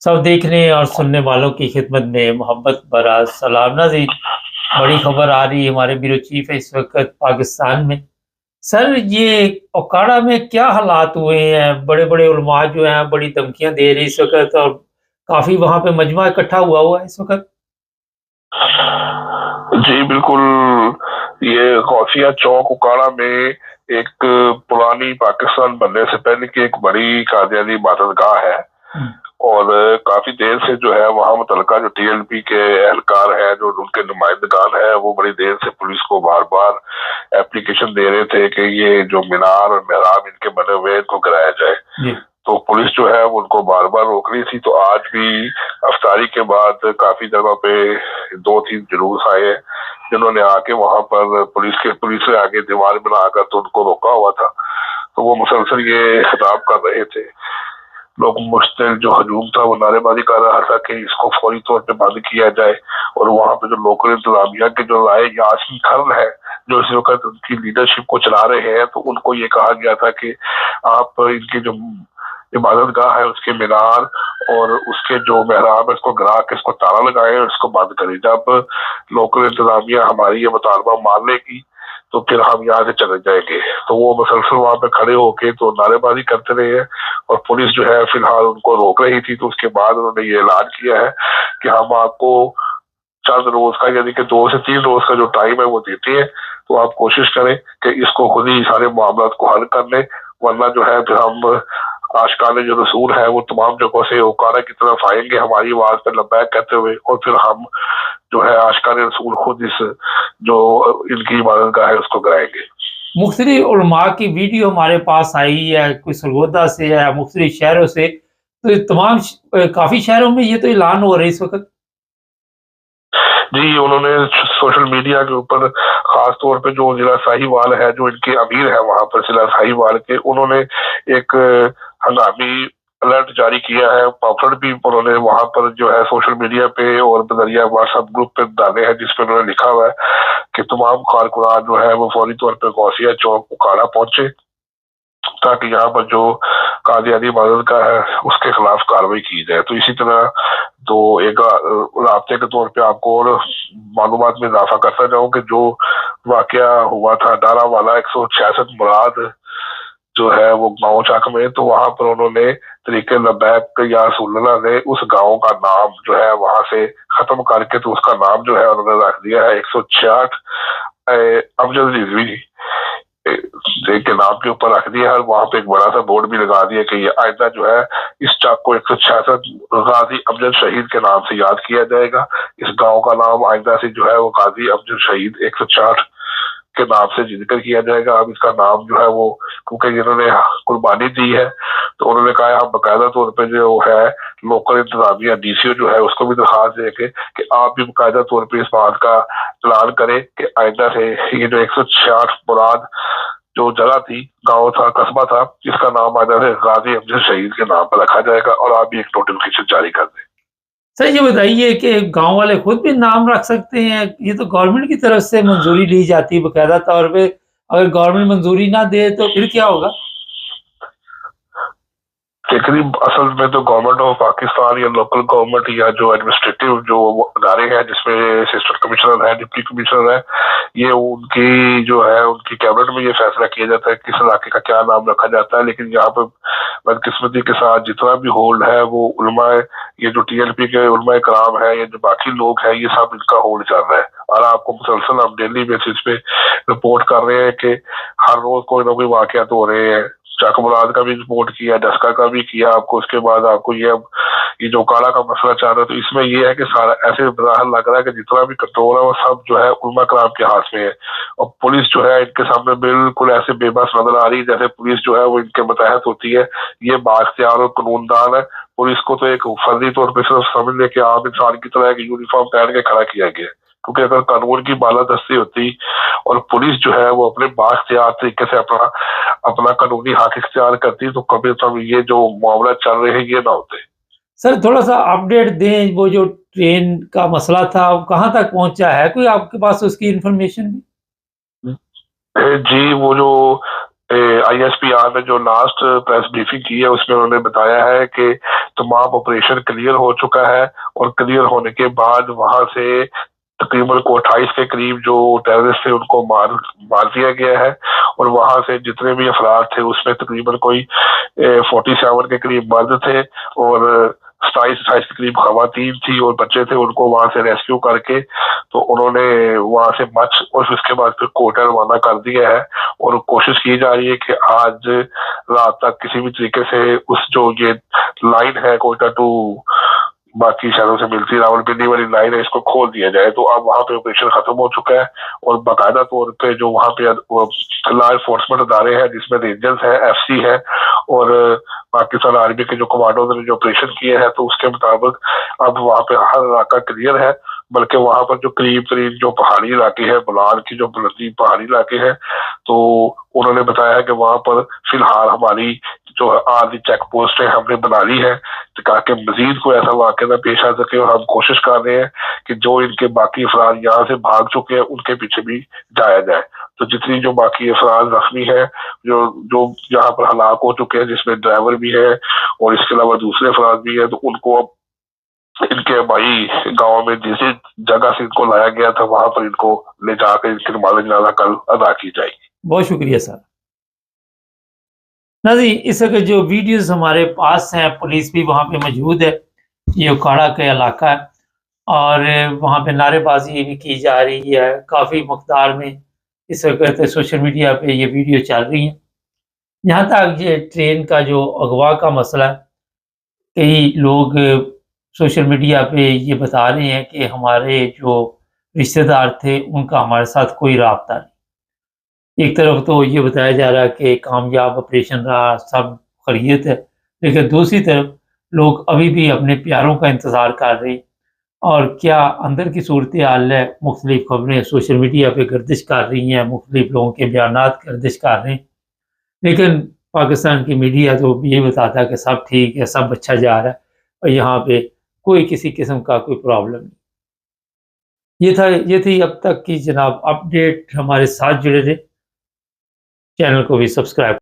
सब देखने और सुनने वालों की खिदमत में मोहब्बत भरा सलाम नाज़रीन। बड़ी खबर आ रही है, हमारे ब्यूरो चीफ है इस वक्त पाकिस्तान में। सर, ये ओकाड़ा में क्या हालात हुए हैं? बड़े बड़े उलमा जो हैं बड़ी धमकियां दे रही इस वक्त, और काफी वहां पे मजमा इकट्ठा हुआ है इस वक्त। जी बिल्कुल। ये गौसिया चौक उकाड़ा में एक पुरानी पाकिस्तान बनने से पहले की एक बड़ी कादियानी इबादतगाह है और काफी देर से जो है वहाँ मुतलका जो टीएलपी के एहलकार है, जो उनके नुमाइंदगान है, वो बड़ी देर से पुलिस को बार बार एप्लीकेशन दे रहे थे कि ये जो मीनार और मेहराब इनके बने हुए इनको गिराया जाए। तो पुलिस जो है वो उनको बार बार रोक रही थी। तो आज भी अफ्तारी के बाद काफी जगह पे 2-3 जुलूस आए जिन्होंने आके वहां पर पुलिस से आगे दीवार बनाकर तो उनको रोका हुआ था। तो वो मुसलसल ये खिताब कर रहे थे। लोग मुश्तिल जो हजूम था वो नारेबाजी कर रहा था कि इसको फौरी तौर पे बंद किया जाए। और वहां पे जो लोकल इंतजामिया के जो राय यासीन खान है, जो इस वक्त उनकी लीडरशिप को चला रहे हैं, तो उनको ये कहा गया था कि आप इनकी जो इबादत गाह है उसके मीनार और उसके जो मेहराब है उसको गिरा के इसको ताला लगाए और इसको बंद करें। जब लोकल इंतजामिया हमारी ये मुतालबा मान लेगी तो फिर हम यहाँ से चले जाएंगे। तो वो मुसलसल वहां पे खड़े होके तो नारेबाजी करते रहे हैं और पुलिस जो है फिलहाल उनको रोक रही थी। तो उसके बाद उन्होंने ये ऐलान किया है कि हम आपको चंद रोज का यानी कि 2 से 3 रोज का जो टाइम है वो देते हैं। तो आप कोशिश करें कि इसको खुद ही सारे मामला को हल कर लें, वरना जो है फिर हम आशिकाने जो रसूल है वो तमाम जगहों से ओकारा की तरफ आएंगे हमारी आवाज पर लब्बैक कहते हुए, और फिर हम जो है आशिकाने रसूल खुद इस जो इनकी इबादत गाह है उसको गिराएंगे। मुख्तलिफ उलमा की वीडियो हमारे पास आई है, कोई सरगोदा से है, मुख्तलिफ शहरों से। तो तमाम काफी शहरों में ये तो ऐलान हो रहा है इस वक्त। जी, उन्होंने सोशल मीडिया के ऊपर खास तौर पे जो जिला साहिवाल है, जो इनके अमीर है वहां पर जिला साहिवाल के, उन्होंने एक हंगामी अलर्ट जारी किया है। पॉपलेट भी उन्होंने वहां पर जो है सोशल मीडिया पे और बजरिया व्हाट्सएप ग्रुप पे डाले हैं, जिसपे उन्होंने लिखा हुआ है कि तमाम कारकुनान जो है वो फौरी तौर पे गौसिया चौक उकाड़ा पहुंचे ताकि यहाँ पर जो कादियानी इबादत का है उसके खिलाफ कार्रवाई की जाए। तो इसी तरह तो एक रास्ते के तौर पे आपको और मालूमात में इजाफा करता जाऊं कि जो वाकया हुआ था डारा वाला 166 मुराद जो है वो गांव चाक में, तो वहां पर उन्होंने तरीके लबैक या रसूलुल्लाह ने उस गांव का नाम जो है वहां से खत्म करके तो उसका नाम जो है उन्होंने रख दिया है 166 अमजद रिजवी के नाम के ऊपर रख दिया है। और वहां पे एक बड़ा सा बोर्ड भी लगा दिया कि ये आइंदा जो है इस चाक को 166 गाजी अमजद शहीद के नाम से याद किया जाएगा। इस गांव का नाम आइंदा से जो है वो गाजी अमजद शहीद 166 के नाम से जिक्र किया जाएगा। अब इसका नाम जो है वो क्योंकि इन्होंने कुर्बानी दी है तो उन्होंने कहा हम बाकायदा तौर पे जो है लोकल इंतजामिया डीसीओ जो है उसको भी दरखास्त देंगे कि आप भी बाकायदा तौर पे इस बात का ऐलान करें कि आइंदा से ये जो 166 मुराद जो जगह थी, गांव था, कस्बा था, जिसका नाम आइंदा से गाजी अमजद शहीद के नाम पर रखा जाएगा, और आप भी एक नोटिफिकेशन जारी कर दें। सर, ये बताइए कि गांव वाले खुद भी नाम रख सकते हैं? ये तो गवर्नमेंट की तरफ से मंजूरी ली जाती है बकायदा तौर पे। अगर गवर्नमेंट मंजूरी ना दे तो फिर क्या होगा? तकरीब असल में तो गवर्नमेंट ऑफ पाकिस्तान या लोकल गवर्नमेंट या जो एडमिनिस्ट्रेटिव जो अदारे हैं जिसमें असिस्टेंट कमिश्नर है, डिप्टी कमिश्नर है, ये उनकी जो है उनकी कैबिनेट में ये फैसला किया जाता है किस इलाके का क्या नाम रखा जाता है। लेकिन यहाँ पर बदकिस्मती के साथ जितना भी होल्ड है वो उलमा, ये जो टीएलपी के उलमा कराम है, ये जो बाकी लोग हैं, ये सब इनका होल्ड चल रहा है। और आपको मुसलसल हम डेली बेसिस पे रिपोर्ट कर रहे हैं कि हर रोज कोई ना कोई वाकया तो हो रहे हैं। चाक मुराद का भी रिपोर्ट किया, डस्का का भी किया आपको। उसके बाद आपको ये जो काला का मसला चाह रहा है, तो इसमें ये है कि सारा ऐसे बाहर लग रहा है कि जितना भी कंट्रोल है वो सब जो है उलमा कराम के हाथ में है। और पुलिस जो है इनके सामने बिल्कुल ऐसे बेबस नजर आ रही है जैसे पुलिस जो है वो इनके मतहत होती है। ये बाख्तियार और कानूनदान है। पुलिस को तो एक फर्जी तौर पर सिर्फ समझने के आम इंसान की तरह एक यूनिफॉर्म पहन के खड़ा किया गया, क्योंकि अगर कानून की बालादस्ती होती और पुलिस जो है वो अपने बाख्तियार तरीके से अपना अपना कानूनी हक इख्तियार करती तो कभी तो ये जो मामला चल रहे हैं ये ना होते। सर, थोड़ा सा अपडेट दें, वो जो ट्रेन का मसला था वो कहाँ तक पहुंचा है? कोई आपके पास उसकी इंफॉर्मेशन भी? जी, वो जो ISPR نے جو لاسٹ پریس بریفنگ کی ہے اس میں انہوں نے بتایا ہے کہ تمام آپریشن کلیئر ہو چکا ہے، اور کلیئر ہونے کے بعد وہاں سے تقریباً 28 کے قریب جو ٹیررسٹ تھے ان کو مار دیا گیا ہے، اور وہاں سے جتنے بھی افراد تھے اس میں تقریباً کوئی 47 کے قریب مرد تھے اور 27-28 کے قریب خواتین تھی اور بچے تھے، ان کو وہاں سے ریسکیو کر کے تو انہوں نے وہاں سے اور اس کے بعد پھر کوئٹہ روانہ کر دیا ہے، اور کوشش کی جا رہی ہے کہ آج رات تک کسی بھی طریقے سے اس جو یہ لائن ہے کوئٹہ ٹو باقی شہروں سے ملتی راولپنڈی والی لائن ہے اس کو کھول دیا جائے۔ تو اب وہاں پہ آپریشن ختم ہو چکا ہے، اور باقاعدہ طور پہ جو وہاں پہ لا انفورسمنٹ ادارے ہیں جس میں رینجرز ہے، FC ہے اور پاکستان آرمی کے جو کمانڈوز نے جو آپریشن کیے ہیں، تو اس کے مطابق اب وہاں پہ ہر علاقہ کلیئر ہے، بلکہ وہاں پر جو قریب ترین جو پہاڑی علاقے ہیں، بلان کی جو بلندی پہاڑی علاقے ہیں، تو انہوں نے بتایا ہے کہ وہاں پر فی الحال ہماری جو آدھی چیک پوسٹ ہے ہم نے بنا لی ہے تاکہ مزید کوئی ایسا واقعہ نہ پیش آ سکے، اور ہم کوشش کر رہے ہیں کہ جو ان کے باقی افراد یہاں سے بھاگ چکے ہیں ان کے پیچھے بھی جایا جائے۔ تو جتنی جو باقی افراد زخمی ہیں جو یہاں پر ہلاک ہو چکے ہیں، جس میں ڈرائیور بھی ہے اور اس کے علاوہ دوسرے افراد بھی ہیں، تو ان کو اب ان کے بھائی گاؤں میں جس جگہ سے ان کو لایا گیا تھا وہاں پر ان کو لے جا کر ان کی نماز جنازہ کل ادا کی جائے گی۔ بہت شکریہ سر۔ ناظرین، اس وقت جو ویڈیوز ہمارے پاس ہیں، پولیس بھی وہاں پہ موجود ہے، یہ اکھاڑا کا علاقہ ہے، اور وہاں پہ نعرے بازی بھی کی جا رہی ہے کافی مقدار میں۔ اس وقت سوشل میڈیا پہ یہ ویڈیو چل رہی ہیں۔ یہاں تک یہ ٹرین کا جو اغوا کا مسئلہ ہے، کئی لوگ سوشل میڈیا پہ یہ بتا رہے ہیں کہ ہمارے جو رشتہ دار تھے ان کا ہمارے ساتھ کوئی رابطہ نہیں۔ ایک طرف تو یہ بتایا جا رہا ہے کہ کامیاب آپریشن رہا، سب خیریت ہے، لیکن دوسری طرف لوگ ابھی بھی اپنے پیاروں کا انتظار کر رہے ہیں، اور کیا اندر کی صورتحال ہے، مختلف خبریں سوشل میڈیا پہ گردش کر رہی ہیں، مختلف لوگوں کے بیانات گردش کر رہے ہیں، لیکن پاکستان کی میڈیا تو یہ بتاتا ہے کہ سب ٹھیک ہے، سب اچھا جا رہا ہے، اور یہاں پہ کوئی کسی قسم کا کوئی پرابلم نہیں۔ یہ تھی اب تک کی جناب اپڈیٹ۔ ہمارے ساتھ جڑے رہے، چینل کو بھی سبسکرائب